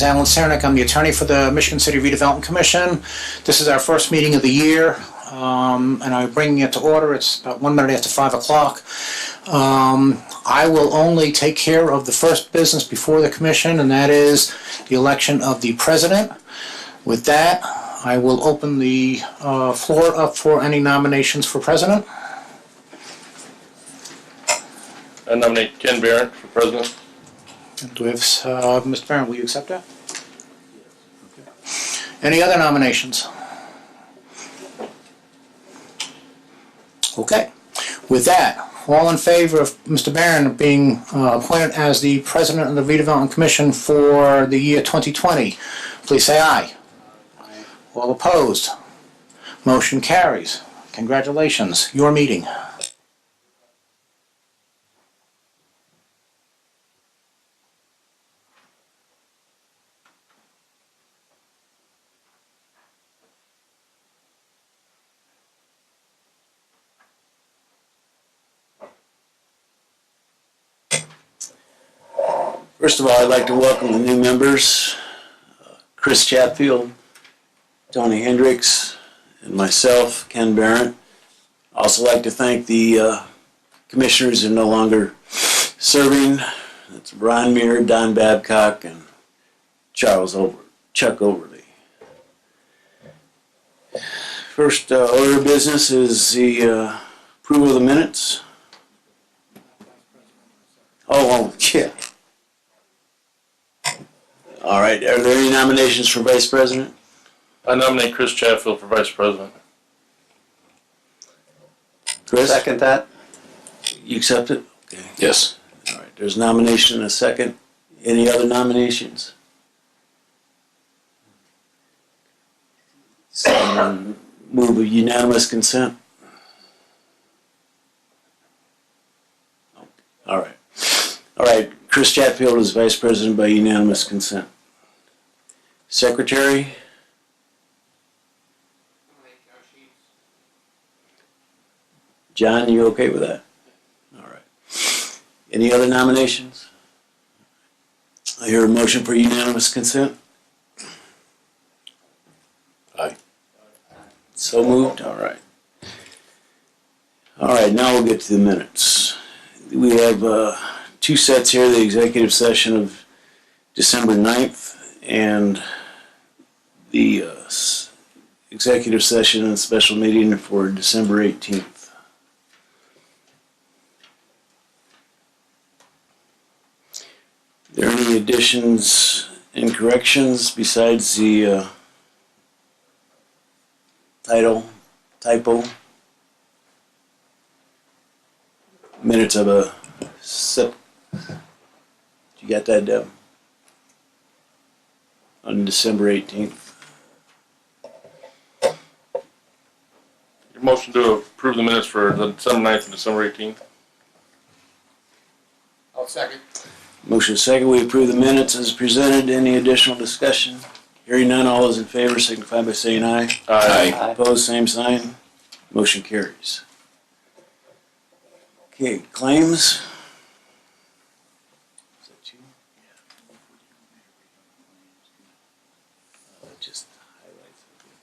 Alan Cernick. I'm the attorney for the Michigan City Redevelopment Commission. This is our first meeting of the year, and I'm bringing it to order. It's about 1 minute after 5 o'clock. I will only take care of the first business before the commission, and that is the election of the president. With that, I will open the floor up for any nominations for president. I nominate Ken Barron for president. Do we have, Mr. Barron, will you accept that? Okay. Any other nominations? Okay. With that, all in favor of Mr. Barron being appointed as the president of the Redevelopment Commission for the year 2020, please say aye. Aye. All opposed? Motion carries. Congratulations. Your meeting. First of all, I'd like to welcome the new members, Chris Chatfield, Tony Hendricks, and myself, Ken Barron. I'd also like to thank the commissioners who are no longer serving. That's Ron Muir, Don Babcock, and Chuck Overly. First order of business is the approval of the minutes. Oh, yeah. All right, are there any nominations for vice president? I nominate Chris Chatfield for vice president. Chris? Second that. You accept it? Okay. Yes. All right, there's a nomination and a second. Any other nominations? Someone move with unanimous consent? All right. All right, Chris Chatfield is vice president by unanimous consent. Secretary? John, you okay with that? All right. Any other nominations? I hear a motion for unanimous consent. Aye. So moved? All right. All right, now we'll get to the minutes. We have two sets here, the executive session of December 9th and the executive session and special meeting for December 18th. Are there any additions and corrections besides the typo? Minutes of a sip. You got that, Deb? On December 18th. Your motion to approve the minutes for the December 9th and December 18th. I'll second. Motion second, we approve the minutes as presented. Any additional discussion? Hearing none, all those in favor signify by saying aye. Aye. Aye. Opposed, same sign. Motion carries. Okay, claims. Is that you? Just highlights of this.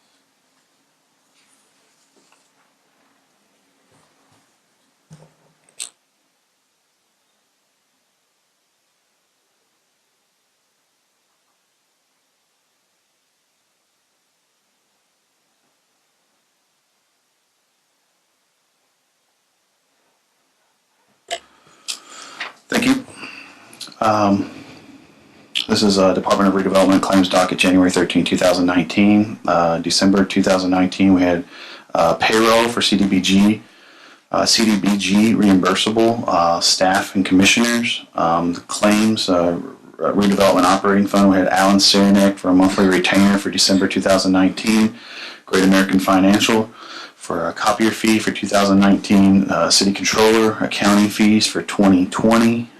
Thank you. This is Department of Redevelopment Claims Docket, January 13, 2019. December 2019, we had payroll for CDBG, reimbursable, staff and commissioners. The claims, Redevelopment Operating Fund, we had Alan Cernick for a monthly retainer for December 2019. Great American Financial for a copier fee for 2019, city controller accounting fees for 2020,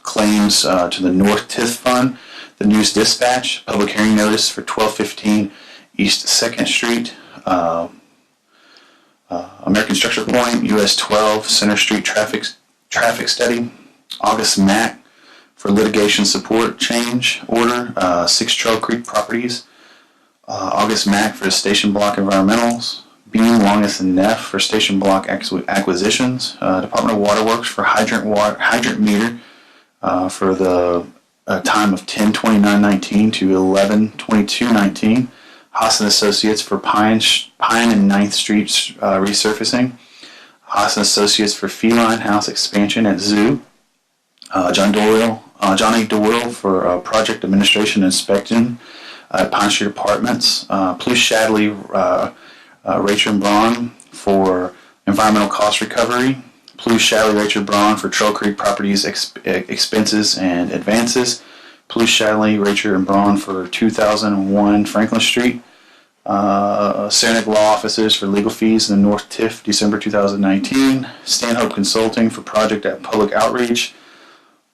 claims to the North TIF Fund, the News Dispatch, public hearing notice for 1215 East 2nd Street, American Structure Point, US 12, Center Street traffic study, August MAC For litigation support change order, 6 Trail Creek Properties. August Mack for Station Block Environmentals. Beam, Longest, and Neff for Station Block Acquisitions. Department of Waterworks for hydrant meter for the time of 10/29/19 to 11/22/19. Haas and Associates for Pine and 9th Street resurfacing. Haas and Associates for Feline House expansion at Zoo. Johnny Doyle for project administration and inspection at Pine Street Apartments. Plus Shadley, Rachel and Braun for environmental cost recovery. Plus Shadley, Rachel Braun for Trail Creek Properties expenses and advances. Plus Shadley, Rachel and Braun for 2001 Franklin Street. Saranac Law Offices for legal fees in the North TIF, December 2019. Stanhope Consulting for project at Public Outreach.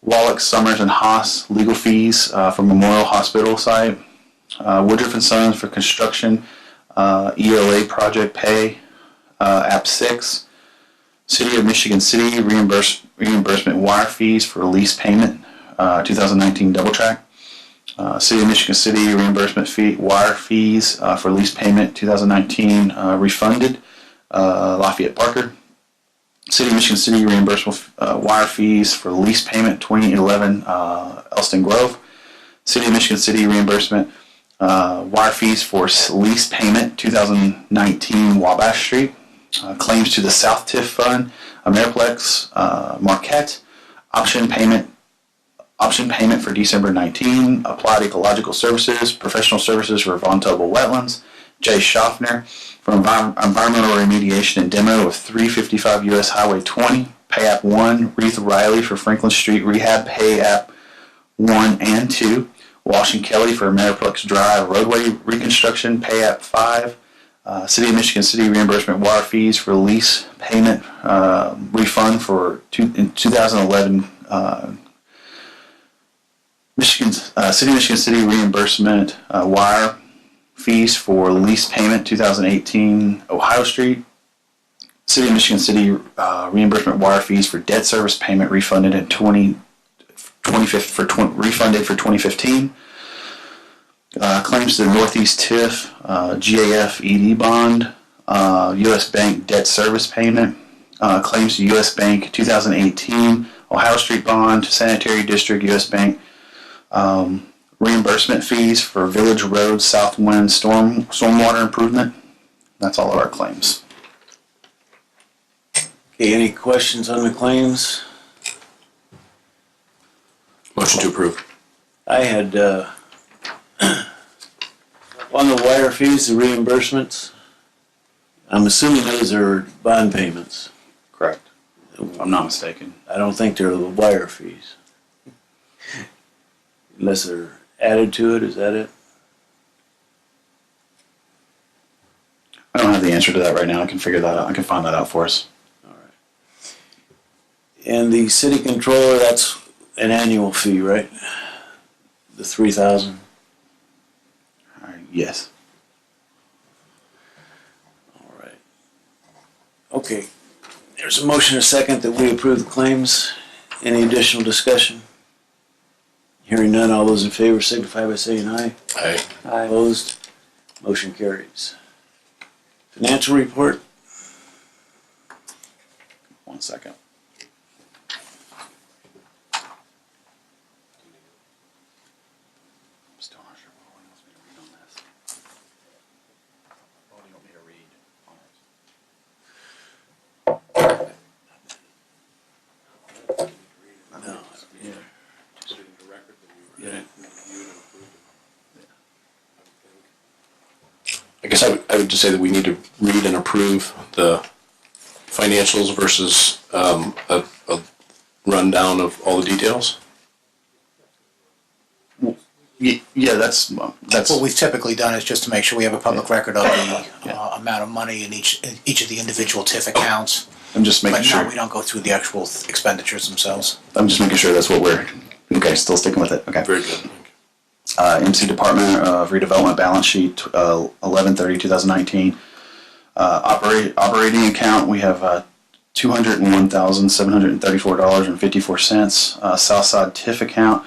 Wallach, Summers, and Haas legal fees for Memorial Hospital site. Woodruff and Sons for construction ELA project pay. App 6. City of Michigan City reimbursement wire fees for lease payment 2019 double track. City of Michigan City reimbursement wire fees for lease payment 2019 refunded Lafayette Parker. City of Michigan City reimbursement wire fees for lease payment 2011 Elston Grove. City of Michigan City reimbursement wire fees for lease payment 2019 Wabash Street. Claims to the South TIF Fund, Ameriplex, Marquette. Option payment for December 19. Applied Ecological Services, professional services for Von Tobel Wetlands. Jay Schaffner for environmental remediation and demo of 355 US Highway 20. Pay App 1. Reith Riley for Franklin Street Rehab, Pay App 1 and 2. Walsh and Kelly for Ameriplex Drive roadway reconstruction, Pay App 5. City of Michigan City reimbursement water fees for lease payment refund for 2011. City of Michigan City reimbursement wire fees for lease payment 2018 Ohio Street. City of Michigan City reimbursement wire fees for debt service payment refunded in 2015. Claims to the Northeast TIF, GAF ED bond, U.S. Bank debt service payment. Claims to U.S. Bank 2018 Ohio Street bond, Sanitary District, U.S. Bank. Reimbursement fees for Village Road Southwind stormwater improvement. That's all of our claims. Okay, any questions on the claims? Motion to approve. I had on the wire fees, the reimbursements. I'm assuming those are bond payments. Correct. If I'm not mistaken. I don't think they're the wire fees. Unless they're added to it, is that it? I don't have the answer to that right now. I can figure that out. I can find that out for us. All right. And the city controller, that's an annual fee, right? The $3,000. Yes. All right. Okay. There's a motion and a second that we approve the claims. Any additional discussion? Hearing none, all those in favor signify by saying aye. Aye. Aye. Opposed? Motion carries. Financial report? 1 second. I'm still not sure what one wants me to read on this. What do you want me to read on it? No. Yeah. I guess I would just say that we need to read and approve the financials versus a rundown of all the details. Yeah, that's What we've typically done is just to make sure we have a public record of the amount of money in each of the individual TIF accounts. I'm just making But sure. no, we don't go through the actual expenditures themselves. I'm just making sure that's what we're okay. Still sticking with it. Okay. Very good. MC Department of Redevelopment balance sheet 11/30/2019. Operating account, we have $201,734.54. Southside TIF account,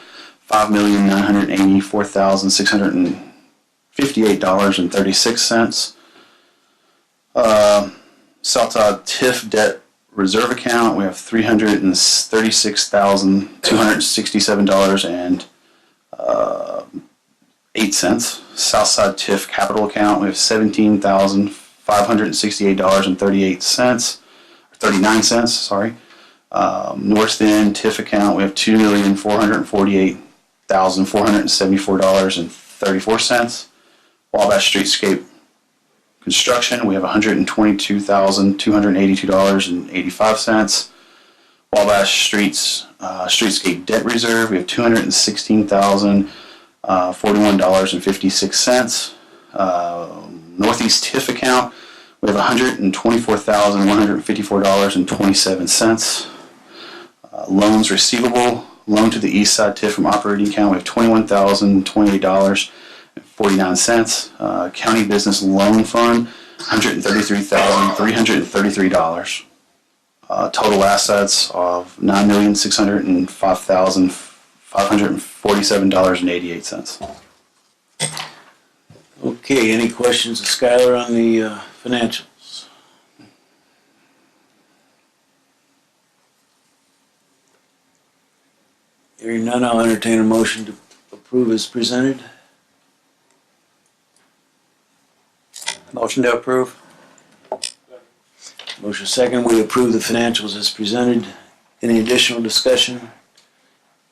$5,984,658.36. Southside TIF debt reserve account, we have $336,267.08. Southside TIF capital account, we have $17,568.38. 39 cents, sorry. North End TIF account, we have $2,448,474.34. Wabash Streetscape construction, we have $122,282.85. Wabash Streetscape debt reserve, we have $216,041.56. Northeast TIF account, we have $124,154.27. Loans receivable, loan to the East Side TIF from operating account, we have $21,028.49. County Business Loan Fund, $133,333. Total assets of $9,605,547.88. Okay, any questions of Skylar on the financials? Hearing none, I'll entertain a motion to approve as presented. Motion to approve. Motion second, we approve the financials as presented. Any additional discussion?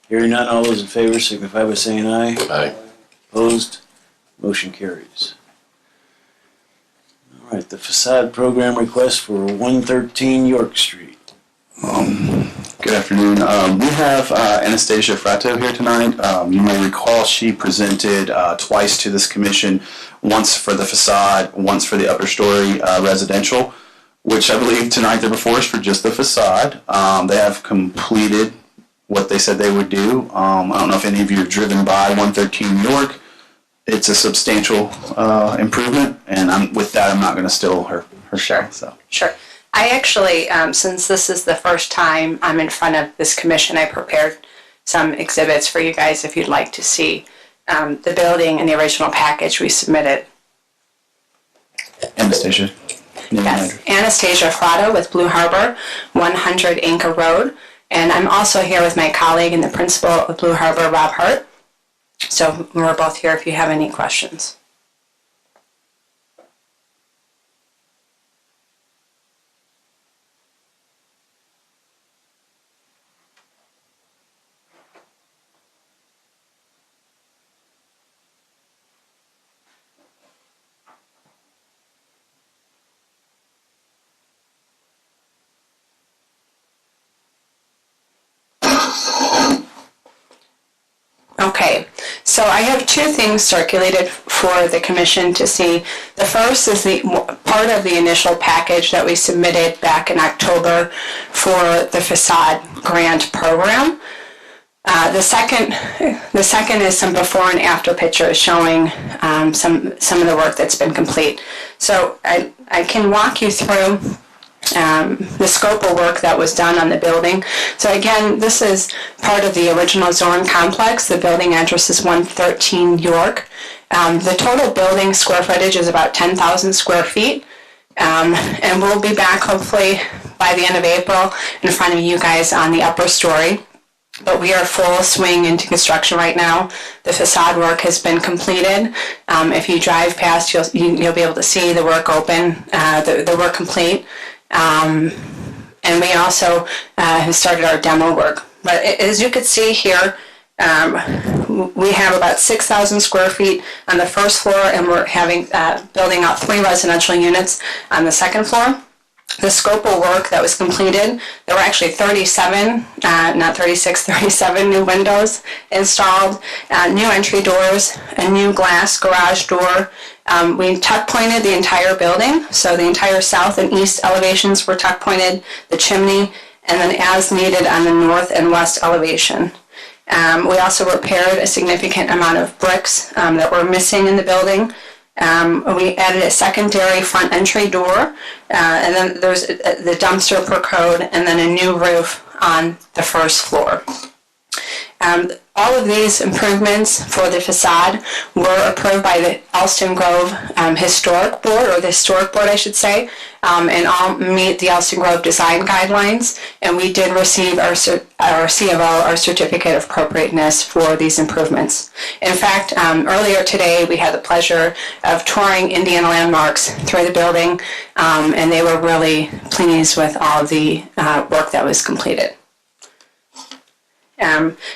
Hearing none, all those in favor signify by saying aye. Aye. Opposed? Motion carries. All right, the facade program request for 113 York Street. Good afternoon. We have Anastasia Fratto here tonight. You may recall she presented twice to this commission, once for the facade, once for the upper story residential, which I believe tonight they're before us for just the facade. They have completed what they said they would do. I don't know if any of you have driven by 113 York. It's a substantial improvement, and with that, I'm not going to steal her show. So. Sure. I actually, since this is the first time I'm in front of this commission, I prepared some exhibits for you guys if you'd like to see the building and the original package we submitted. Anastasia. Yes, Anastasia Fratto with Blue Harbor, 100 Anchor Road. And I'm also here with my colleague and the principal of Blue Harbor, Rob Hart. So we're both here if you have any questions. Okay, so I have two things circulated for the commission to see. The first is the part of the initial package that we submitted back in October for the facade grant program. The second is some before and after pictures showing some of the work that's been complete. So I can walk you through the scope of work that was done on the building. So again, this is part of the original Zorn complex. The building address is 113 York. The total building square footage is about 10,000 square feet. And we'll be back hopefully by the end of April in front of you guys on the upper story. But we are full swing into construction right now. The facade work has been completed. If you drive past, you'll be able to see the work open, the work complete. And we also have started our demo work. But as you can see here, we have about 6,000 square feet on the first floor, and we're having building out 3 residential units on the second floor. The scope of work that was completed, there were actually 37 new windows installed, new entry doors, a new glass garage door. We tuck pointed the entire building, so the entire south and east elevations were tuck pointed, the chimney, and then as needed on the north and west elevation. We also repaired a significant amount of bricks that were missing in the building. We added a secondary front entry door, and then there's the dumpster per code, and then a new roof on the first floor. All of these improvements for the facade were approved by the Elston Grove Historic Board, or the Historic Board, I should say, and all meet the Elston Grove design guidelines. And we did receive our CFO, our Certificate of Appropriateness for these improvements. In fact, earlier today we had the pleasure of touring Indiana landmarks through the building, and they were really pleased with all of the work that was completed.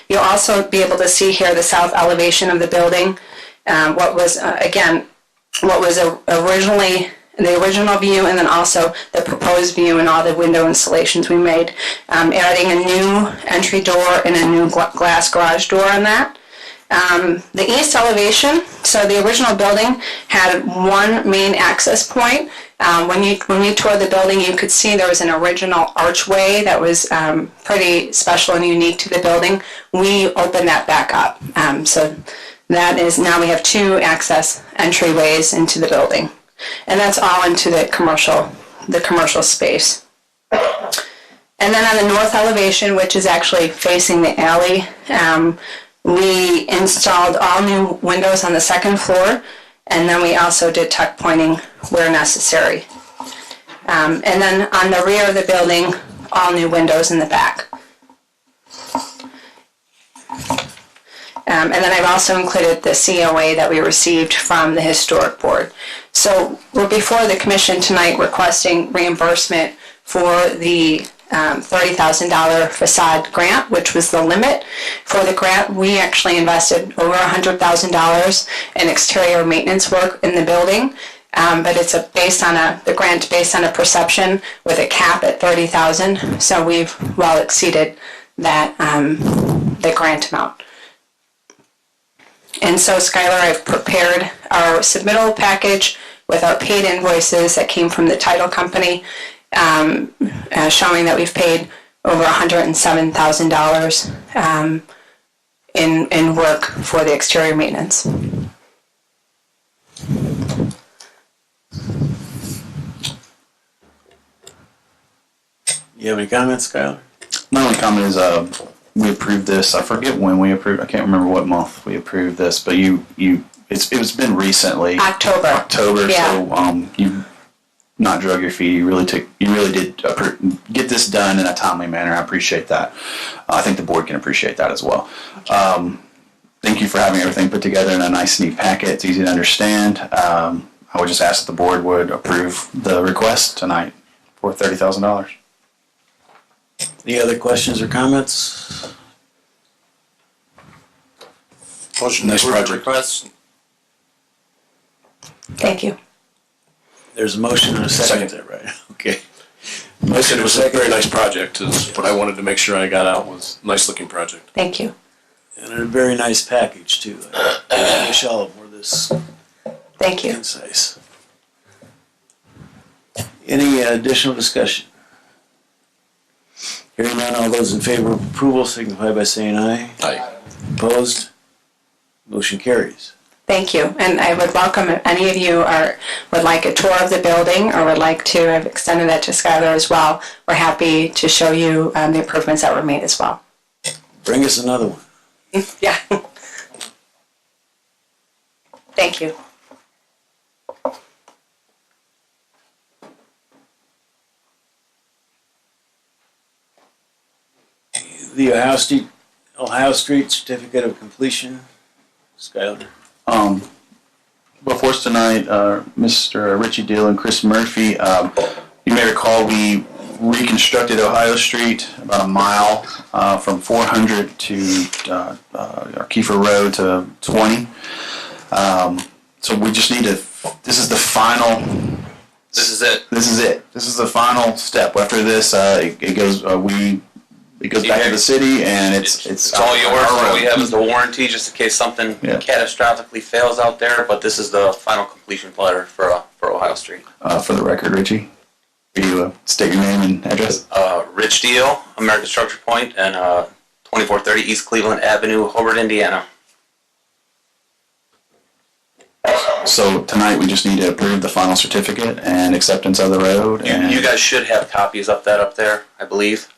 You'll also be able to see here the south elevation of the building. What was originally the original view, and then also the proposed view and all the window installations we made, adding a new entry door and a new glass garage door on that. The east elevation, so the original building had one main access point. When we toured the building, you could see there was an original archway that was pretty special and unique to the building. We opened that back up. So that is, now we have two access entryways into the building. And that's all into the commercial space. And then on the north elevation, which is actually facing the alley, we installed all new windows on the second floor, and then we also did tuck pointing where necessary. And then on the rear of the building, all new windows in the back. And then I've also included the COA that we received from the Historic Board. So we're before the Commission tonight requesting reimbursement for the $30,000 facade grant, which was the limit. For the grant, we actually invested over $100,000 in exterior maintenance work in the building, but it's the grant based on a perception with a cap at $30,000. So we've well exceeded that the grant amount. And so, Skylar, I've prepared our submittal package with our paid invoices that came from the title company, showing that we've paid over $107,000 in work for the exterior maintenance. You have any comments, Skylar? My only comment is we approved this. I forget when we approved. I can't remember what month we approved this, but it's been recently. October. Yeah. So you not drug your feet. You really did get this done in a timely manner. I appreciate that. I think the board can appreciate that as well. Thank you for having everything put together in a nice, neat packet. It's easy to understand. I would just ask that the board would approve the request tonight for $30,000. Any other questions or comments? Nice project. Thank you. There's a motion and a second. Is that right? Okay. I said it was a very nice project. Is what I wanted to make sure I got out was a nice looking project. Thank you. And a very nice package too. I wish all of them were this Thank you. concise. Any additional discussion? Hearing none, all those in favor of approval signify by saying aye. Aye. Opposed? Motion carries. Thank you. And I would welcome if any of you would like a tour of the building or would like to, I've extended that to Skylar as well. We're happy to show you the improvements that were made as well. Bring us another one. Yeah. Thank you. The Ohio Street Certificate of Completion. Skylar. Before us tonight, Mr. Richie Deal and Chris Murphy, you may recall we reconstructed Ohio Street about a mile from 400 to Kiefer Road to 20. So we just need to, this is the final. This is it. This is it. This is the final step. After this, it goes back to the city, and it's all yours. All we have is the warranty, just in case something catastrophically fails out there. But this is the final completion letter for Ohio Street. For the record, Richie, will you state your name and address? Rich Deal, American Structure Point, and 2430 East Cleveland Avenue, Hobart, Indiana. So tonight we just need to approve the final certificate and acceptance of the road. And You guys should have copies of that up there, I believe.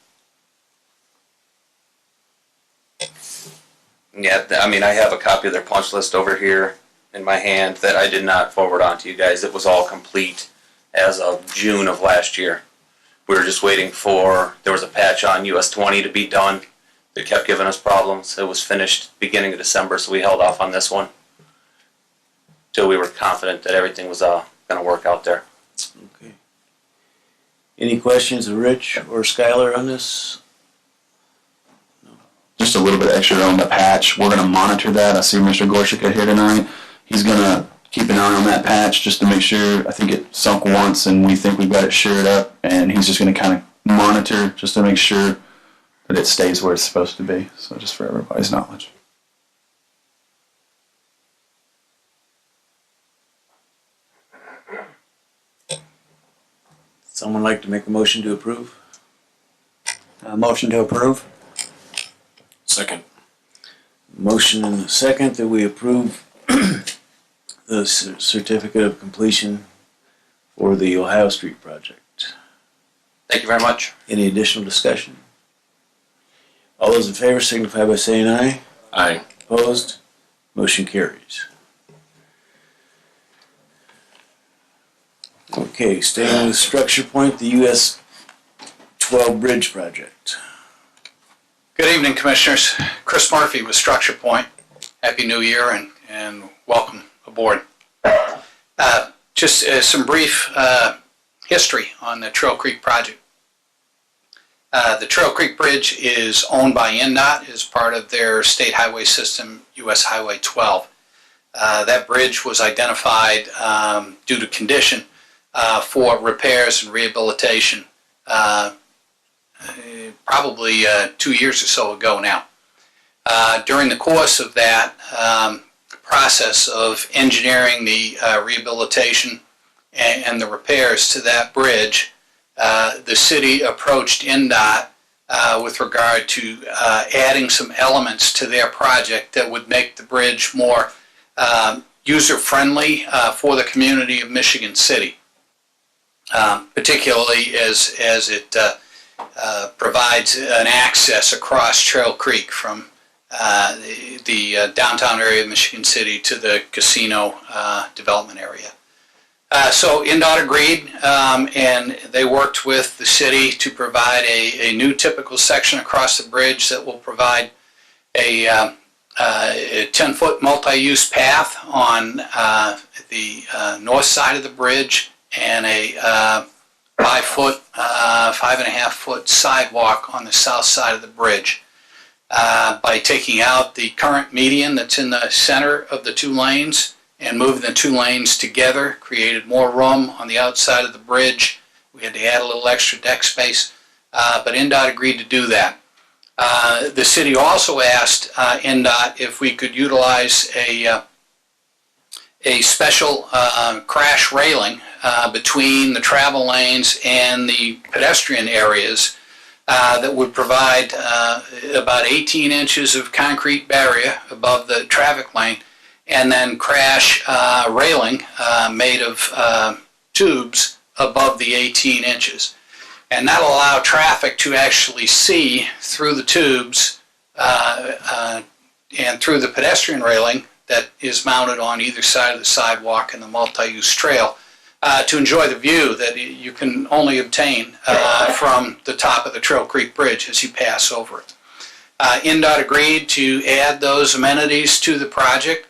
Yeah, I mean, I have a copy of their punch list over here in my hand that I did not forward on to you guys. It was all complete as of June of last year. We were just waiting for, there was a patch on US 20 to be done. It kept giving us problems. It was finished beginning of December, so we held off on this one till we were confident that everything was going to work out there. Okay. Any questions of Rich or Skylar on this? just a little bit extra on the patch. We're going to monitor that. I see Mr. Gorshika here tonight. He's going to keep an eye on that patch just to make sure. I think it sunk once and we think we've got it shored up, and he's just going to kind of monitor just to make sure that it stays where it's supposed to be. So just for everybody's knowledge. Someone like to make a motion to approve? Motion to approve. Second. Motion and a second that we approve the certificate of completion for the Ohio Street project. Thank you very much. Any additional discussion? All those in favor signify by saying aye. Aye. Opposed? Motion carries. Okay, staying with Structure Point, the US 12 Bridge project. Good evening, Commissioners. Chris Murphy with Structure Point. Happy New Year and welcome aboard. Just some brief history on the Trail Creek project. The Trail Creek Bridge is owned by NDOT as part of their state highway system, US Highway 12. That bridge was identified due to condition for repairs and rehabilitation probably 2 years or so ago now. During the course of that process of engineering the rehabilitation and the repairs to that bridge, the city approached NDOT with regard to adding some elements to their project that would make the bridge more user-friendly for the community of Michigan City, particularly as it provides an access across Trail Creek from the downtown area of Michigan City to the casino development area. So NDOT agreed, and they worked with the city to provide a new typical section across the bridge that will provide a 10-foot multi-use path on the north side of the bridge and a 5.5-foot sidewalk on the south side of the bridge. By taking out the current median that's in the center of the two lanes and moving the two lanes together, created more room on the outside of the bridge. We had to add a little extra deck space, but NDOT agreed to do that. The city also asked NDOT if we could utilize a special crash railing between the travel lanes and the pedestrian areas that would provide about 18 inches of concrete barrier above the traffic lane, and then crash railing made of tubes above the 18 inches. And that'll allow traffic to actually see through the tubes and through the pedestrian railing that is mounted on either side of the sidewalk and the multi-use trail to enjoy the view that you can only obtain from the top of the Trail Creek Bridge as you pass over it. NDOT agreed to add those amenities to the project.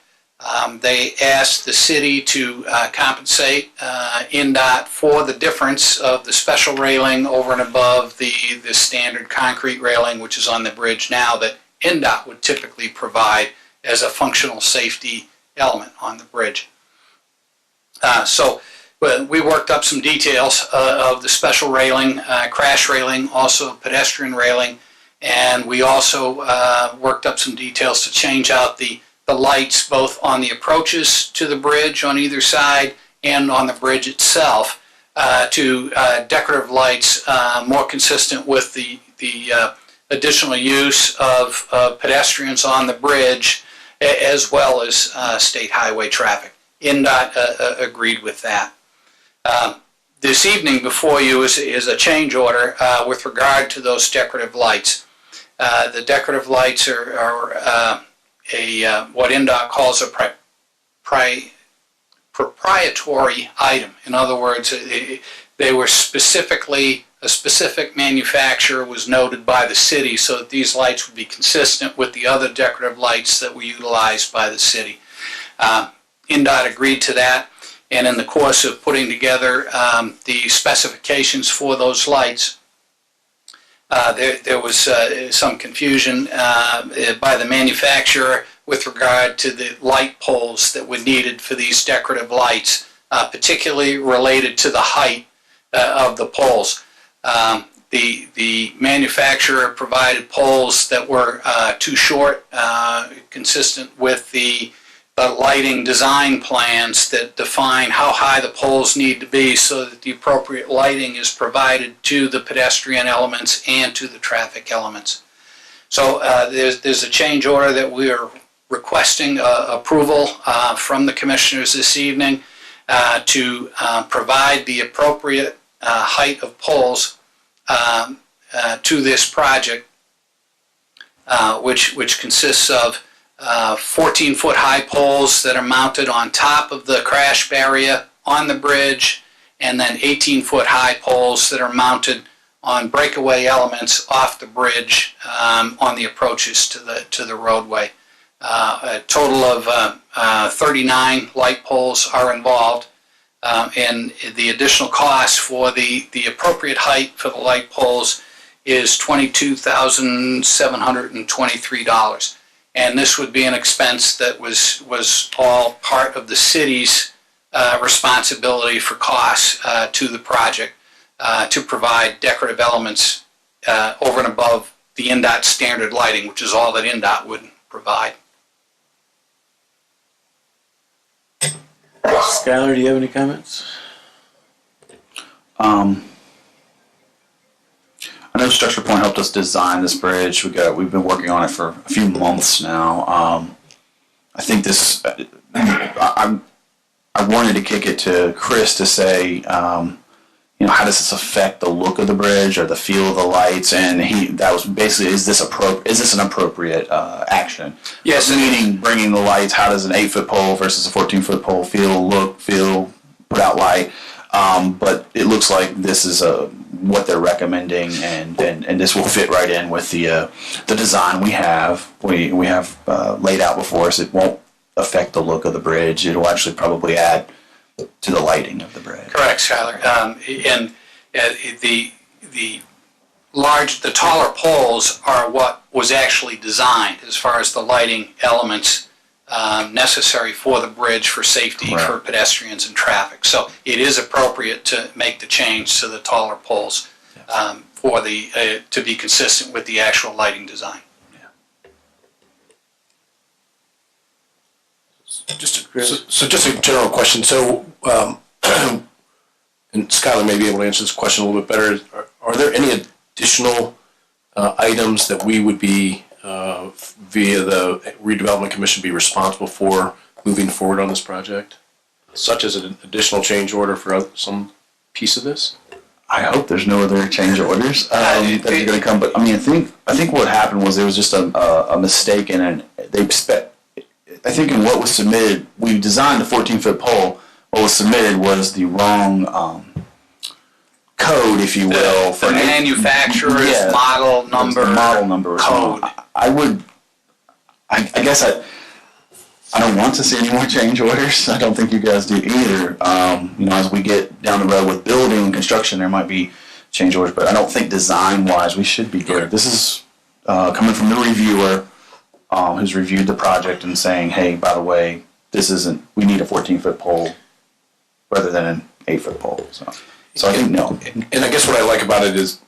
They asked the city to compensate NDOT for the difference of the special railing over and above the standard concrete railing, which is on the bridge now, that NDOT would typically provide as a functional safety element on the bridge. So we worked up some details of the special railing, crash railing, also pedestrian railing, and we also worked up some details to change out the lights both on the approaches to the bridge on either side and on the bridge itself to decorative lights more consistent with the additional use of pedestrians on the bridge as well as state highway traffic. NDOT agreed with that. This evening before you is a change order with regard to those decorative lights. The decorative lights are what NDOT calls a proprietary item. In other words, they were specifically, a specific manufacturer was noted by the city so that these lights would be consistent with the other decorative lights that were utilized by the city. NDOT agreed to that, and in the course of putting together the specifications for those lights, there was some confusion by the manufacturer with regard to the light poles that were needed for these decorative lights, particularly related to the height of the poles. The manufacturer provided poles that were too short, consistent with the lighting design plans that define how high the poles need to be so that the appropriate lighting is provided to the pedestrian elements and to the traffic elements. So there's a change order that we are requesting approval from the commissioners this evening to provide the appropriate height of poles to this project, which consists of 14-foot high poles that are mounted on top of the crash barrier on the bridge, and then 18-foot high poles that are mounted on breakaway elements off the bridge on the approaches to the roadway. A total of 39 light poles are involved, and the additional cost for the appropriate height for the light poles is $22,723. And this would be an expense that was all part of the city's responsibility for costs to the project to provide decorative elements over and above the NDOT standard lighting, which is all that NDOT would provide. Skylar, do you have any comments? I know Structure Point helped us design this bridge. We've been working on it for a few months now. I think this. I wanted to kick it to Chris to say, how does this affect the look of the bridge or the feel of the lights? And that was basically, is this an appropriate action? Yes. Meaning bringing the lights. How does an 8-foot pole versus a 14-foot pole feel, put out light? But it looks like this is what they're recommending, and this will fit right in with the design we have laid out before us. It won't affect the look of the bridge. It will actually probably add to the lighting of the bridge. Correct, Skylar. And the taller poles are what was actually designed as far as the lighting elements necessary for the bridge for safety for pedestrians and traffic. So it is appropriate to make the change to the taller poles to be consistent with the actual lighting design. Just a general question. So, and Skylar may be able to answer this question a little bit better. Are there any additional items that we would be via the Redevelopment Commission be responsible for moving forward on this project, such as an additional change order for some piece of this? I hope there's no other change orders that are going to come. But I mean, I think what happened was there was just a mistake in it. I think in what was submitted, we designed a 14-foot pole. What was submitted was the wrong code, if you will, for the manufacturer's model number. The model number code. I guess I don't want to see any more change orders. I don't think you guys do either. As we get down the road with building and construction, there might be change orders, but I don't think design-wise we should be good. This is coming from the reviewer who's reviewed the project and saying, hey, by the way, we need a 14-foot pole rather than an 8-foot pole. So I think no. And I guess what I like about it is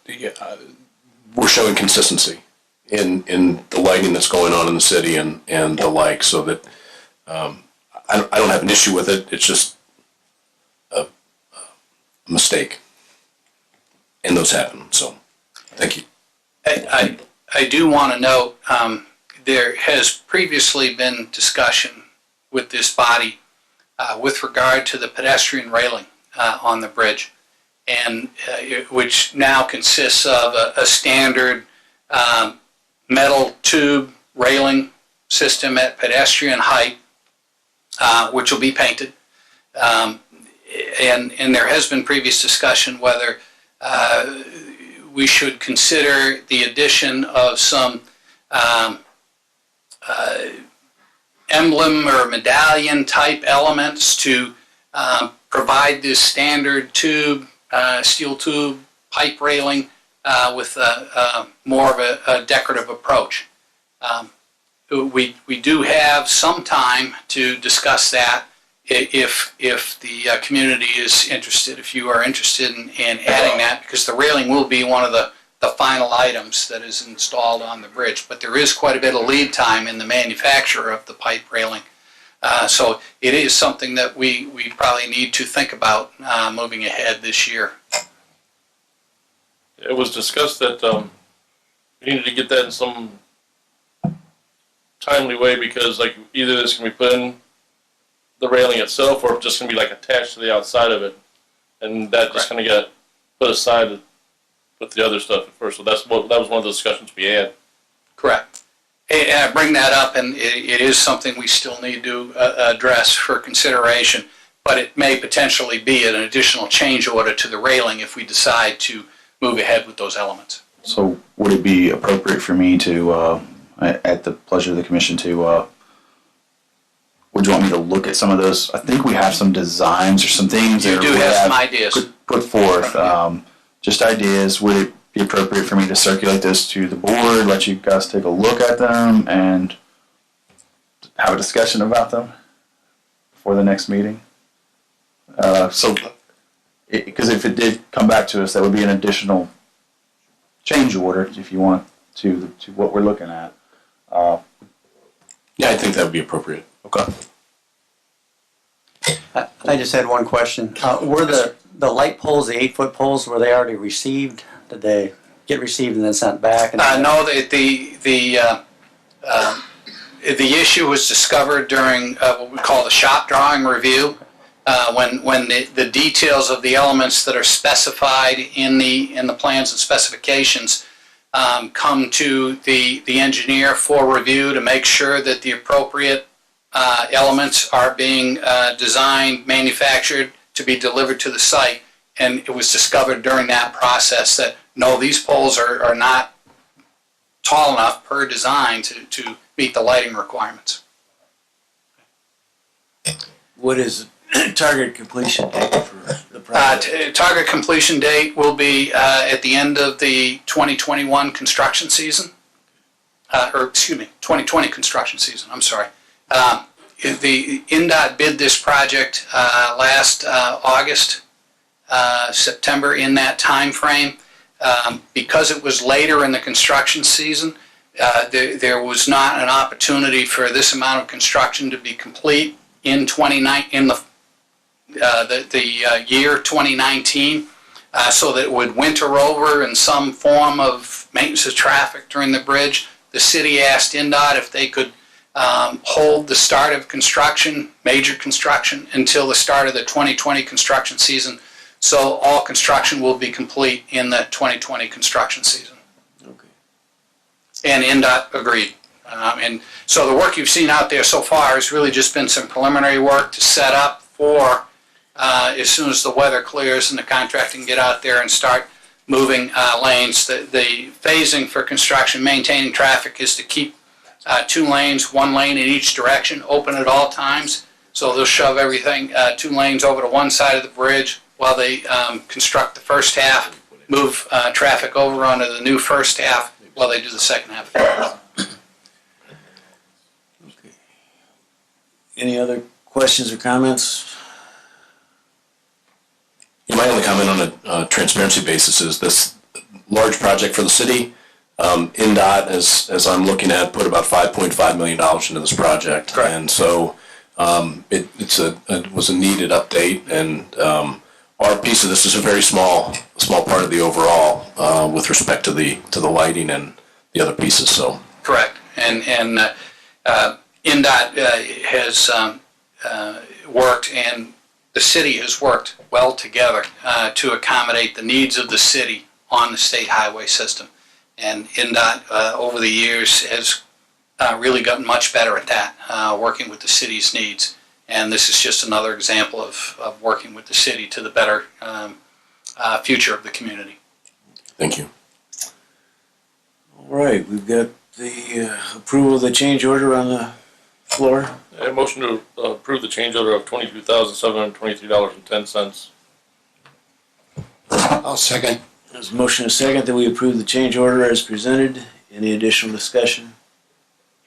we're showing consistency in the lighting that's going on in the city and the like, so that I don't have an issue with it. It's just a mistake, and those happen. So, thank you. I do want to note there has previously been discussion with this body with regard to the pedestrian railing on the bridge, and which now consists of a standard metal tube railing system at pedestrian height, which will be painted. And there has been previous discussion whether we should consider the addition of some emblem or medallion type elements to provide this standard tube, steel tube pipe railing with more of a decorative approach. We do have some time to discuss that if the community is interested, if you are interested in adding that, because the railing will be one of the final items that is installed on the bridge. But there is quite a bit of lead time in the manufacture of the pipe railing. So it is something that we probably need to think about moving ahead this year. It was discussed that we needed to get that in some timely way, because like either this can be put in the railing itself, or just going to be like attached to the outside of it, and that just kind of got put aside with the other stuff at first. So that was one of the discussions we had. Correct. And I bring that up, and it is something we still need to address for consideration, but it may potentially be an additional change order to the railing if we decide to move ahead with those elements. So would it be appropriate for me to, at the pleasure of the commission, to, would you want me to look at some of those? I think we have some designs or some things. You do have some ideas. Put forth, just ideas. Would it be appropriate for me to circulate those to the board, let you guys take a look at them, and have a discussion about them before the next meeting? Because if it did come back to us, that would be an additional change order, if you want, to what we're looking at. Yeah, I think that would be appropriate. Okay. I just had one question. Were the light poles, the 8-foot poles, were they already received? Did they get received and then sent back? No, the issue was discovered during what we call the shop drawing review, when the details of the elements that are specified in the plans and specifications come to the engineer for review to make sure that the appropriate elements are being designed, manufactured to be delivered to the site. And it was discovered during that process that no, these poles are not tall enough per design to meet the lighting requirements. What is target completion date for the project? Target completion date will be at the end of the 2021 construction season. 2020 construction season, I'm sorry. The INDOT bid this project last August, September, in that time frame. Because it was later in the construction season, there was not an opportunity for this amount of construction to be complete in the year 2019, so that it would winter over in some form of maintenance of traffic during the bridge. The city asked INDOT if they could hold the start of construction, major construction, until the start of the 2020 construction season. So all construction will be complete in the 2020 construction season. Okay. And INDOT agreed. And so the work you've seen out there so far has really just been some preliminary work to set up for as soon as the weather clears and the contractor can get out there and start moving lanes. The phasing for construction, maintaining traffic, is to keep 2 lanes, 1 lane in each direction, open at all times. So they'll shove everything, 2 lanes over to one side of the bridge while they construct the first half, move traffic over onto the new first half while they do the second half. Okay. Any other questions or comments? My only comment on a transparency basis is this large project for the city. INDOT, as I'm looking at, put about $5.5 million into this project. Correct. And so it was a needed update, and our piece of this is a very small part of the overall with respect to the lighting and the other pieces. So Correct. And INDOT has worked, and the city has worked well together to accommodate the needs of the city on the state highway system. And INDOT over the years has really gotten much better at that, working with the city's needs. And this is just another example of working with the city to the better future of the community. Thank you. All right, we've got the approval of the change order on the floor. A motion to approve the change order of $22,723.10. I'll second. There's a motion and a second that we approve the change order as presented. Any additional discussion?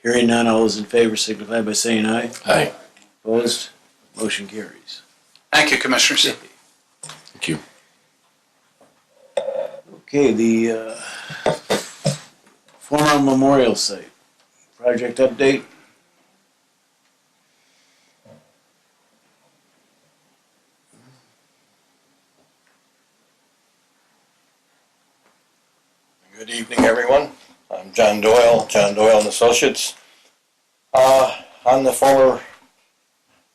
Hearing none, all those in favor signify by saying aye. Aye. Opposed? Motion carries. Thank you, Commissioners. Thank you. Okay, the former memorial site, project update. Good evening, everyone. I'm John Doyle and Associates. On the former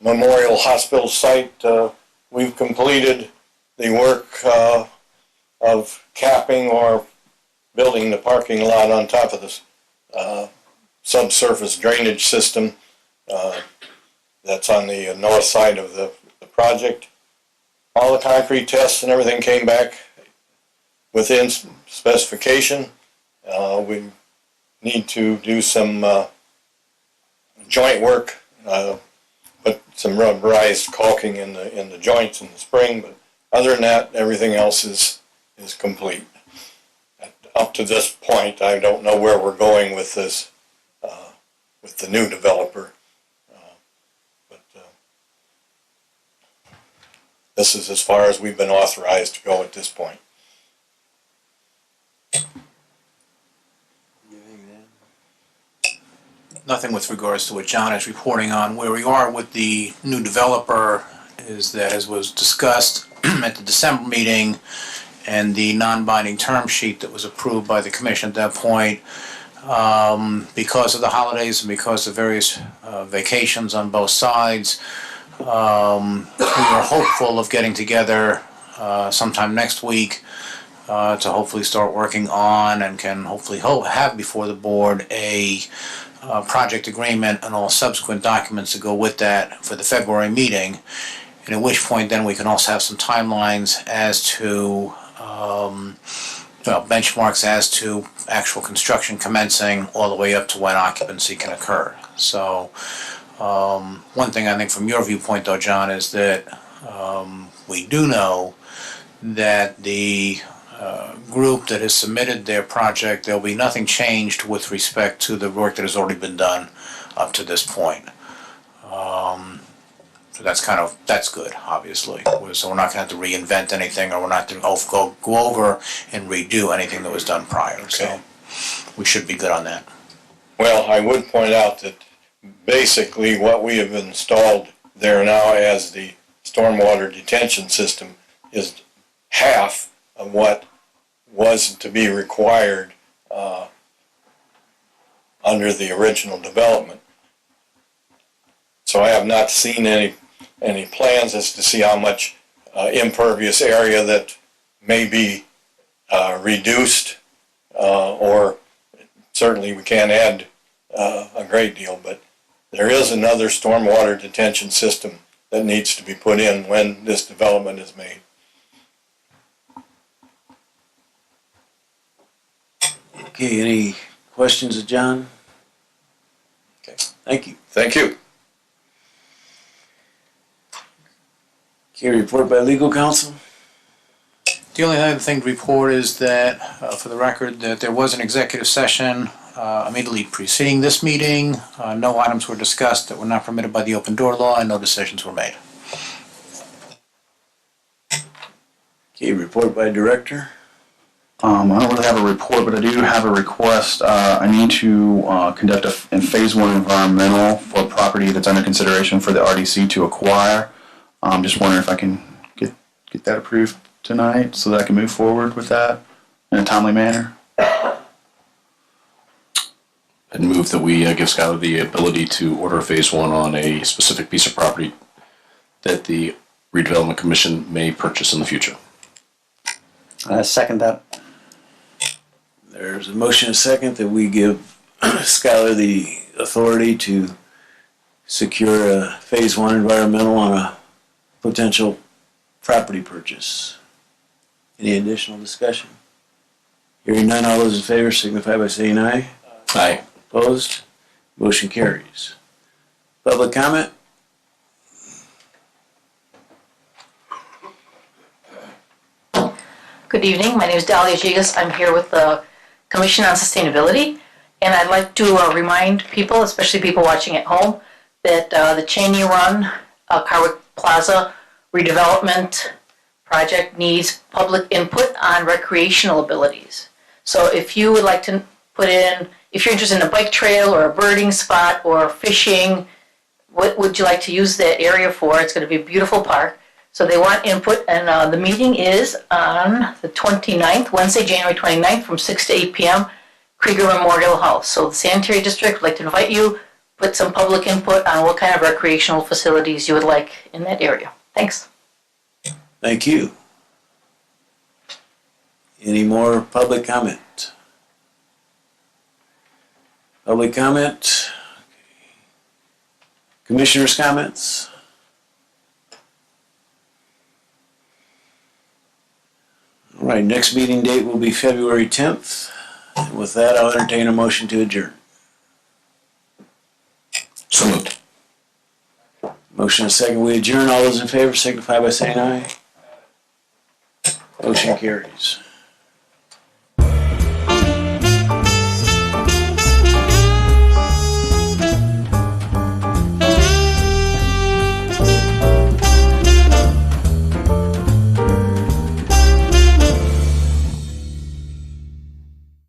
Memorial Hospital site, we've completed the work of capping or building the parking lot on top of this subsurface drainage system that's on the north side of the project. All the concrete tests and everything came back within specification. We need to do some joint work, put some rubberized caulking in the joints in the spring, but other than that, everything else is complete. Up to this point, I don't know where we're going with this, with the new developer, but this is as far as we've been authorized to go at this point. Nothing with regards to what John is reporting on. Where we are with the new developer is that, as was discussed at the December meeting, and the non-binding term sheet that was approved by the commission at that point, because of the holidays and because of various vacations on both sides, we are hopeful of getting together sometime next week to hopefully start working on and can hopefully have before the board a project agreement and all subsequent documents to go with that for the February meeting, and at which point then we can also have some timelines as to benchmarks as to actual construction commencing all the way up to when occupancy can occur. So one thing I think from your viewpoint though, John, is that we do know that the group that has submitted their project, there'll be nothing changed with respect to the work that has already been done up to this point. So that's good, obviously. So we're not going to have to reinvent anything, or we're not going to go over and redo anything that was done prior. Okay. So we should be good on that. Well, I would point out that basically what we have installed there now as the stormwater detention system is half of what was to be required under the original development. So I have not seen any plans as to see how much impervious area that may be reduced, or certainly we can't add a great deal, but there is another stormwater detention system that needs to be put in when this development is made. Okay, any questions of John? Okay. Thank you. Thank you. Okay, report by legal counsel. The only other thing to report is that, for the record, that there was an executive session immediately preceding this meeting. No items were discussed that were not permitted by the open door law, and no decisions were made. Okay, report by director. I don't really have a report, but I do have a request. I need to conduct in phase 1 environmental for a property that's under consideration for the RDC to acquire. I'm just wondering if I can get that approved tonight so that I can move forward with that in a timely manner. I'd move that we give Skylar the ability to order phase one on a specific piece of property that the Redevelopment Commission may purchase in the future. I second that. There's a motion and a second that we give Skylar the authority to secure a phase one environmental on a potential property purchase. Any additional discussion? Hearing none, all those in favor signify by saying aye. Aye. Opposed? Motion carries. Public comment? Good evening. My name is Dahlia Gigas. I'm here with the Commission on Sustainability, and I'd like to remind people, especially people watching at home, that the Cheney Run Carwick Plaza redevelopment project needs public input on recreational abilities. So if you would like to put in, if you're interested in a bike trail or a birding spot or fishing, what would you like to use that area for? It's going to be a beautiful park. So they want input, and the meeting is on the 29th, Wednesday, January 29th, from 6 to 8 p.m., Krieger Memorial House. So the Sanitary District would like to invite you, put some public input on what kind of recreational facilities you would like in that area. Thanks. Thank you. Any more public comment? Public comment? Commissioners' comments? All right, next meeting date will be February 10th. And with that, I'll entertain a motion to adjourn. So moved. Motion and second, we adjourn. All those in favor signify by saying aye. Motion carries.